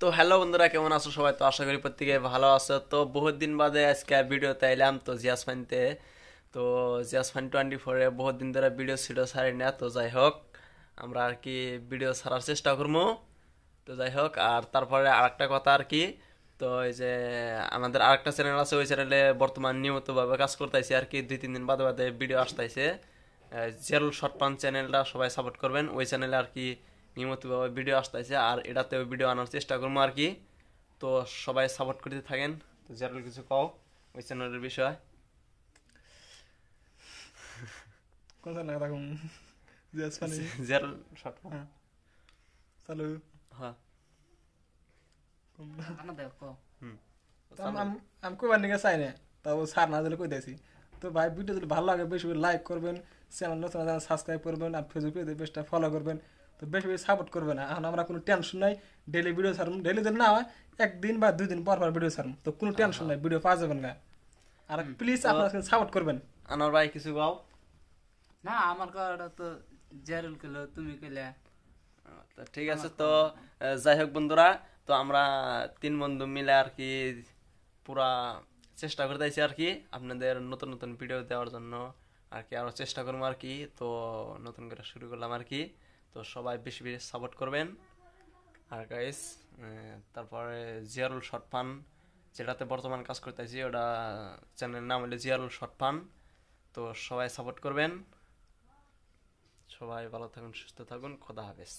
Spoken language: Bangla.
তো হ্যালো বন্ধুরা, কেমন আছো সবাই? তো আশা করি প্রত্যেকে ভালো আছো। তো বহুত দিন বাদে আজকে ভিডিওতে এলাম তো জিয়াস ফাইনতে। তো জিয়াস ফাইন 24-এ বহুত দিন ধরে ভিডিও ছিডিও ছাড়ি না। তো যাই হোক, আমরা আর কি ভিডিও ছাড়ার চেষ্টা করবো। তো যাই হোক, আর তারপরে আরেকটা কথা আর কি, তো এই যে আমাদের আরেকটা চ্যানেল আছে, ওই চ্যানেলে বর্তমান নিয়মিতভাবে কাজ করতেছি আর কি, 2-3 দিন বাদে বাদে ভিডিও আসতেছে। জেরুল শর্ট পান চ্যানেলটা সবাই সাপোর্ট করবেন, ওই চ্যানেলে আর কি নিয়মিতভাবে ভিডিও আসতেছে, আর এটাতেও ভিডিও আনার চেষ্টা করবো আর কি। তো সবাই সাপোর্ট করতে থাকেন। তো জেরুল কিছু কও ওই চ্যানেলের বিষয়। Cosa na kata kung Just funny. জেরুল শর্ট পান। Ah, Salu. হ্যাঁ। আনা দেখো হুম। তো আমি কইবার নিকে চাই না, তাও সার না দিলে কই দিয়েছি। তো ভাই ভিডিও যদি ভালো লাগে বেশি বেশি লাইক করবেন, চ্যানেল নতুন সাবস্ক্রাইব করবেন, আর ফেসবুক পেজটা ফলো করবেন। তো বেশি বেশি সাপোর্ট করবেন। এখন আমরা কোনো টেনশন নাই, ডেলি ভিডিও ছাড়ুন। ডেলি যদি না হয় একদিন বা 2 দিন পর পর ভিডিও ছাড়ুন, তো কোনো টেনশন নাই, ভিডিও পাওয়া যাবেন না। আর প্লিজ তো আপনারা সাপোর্ট করবেন। আনোয়ার ভাই কিছু কও। না আমার কথা তো জেরুল কইলো তুমি কইলে তো ঠিক আছে। তো যাই হোক বন্ধুরা, তো আমরা 3 বন্ধু মিলে আর কি পুরা চেষ্টা করতেছি আর কি আপনাদের নতুন নতুন ভিডিও দেওয়ার জন্য আর কি, আরো চেষ্টা করবো আর কি। তো নতুন করে শুরু করলাম আর কি। তো সবাই বেশি বেশি সাপোর্ট করবেন। আর গাইস, তারপরে জিয়ারুল শর্ট ফান, যেটাতে বর্তমান কাজ করতেছি, ওটা চ্যানেলের নাম হলো জিয়ারুল শর্ট ফান। তো সবাই সাপোর্ট করবেন। সবাই ভালো থাকুন, সুস্থ থাকুন, খোদা হাফেজ।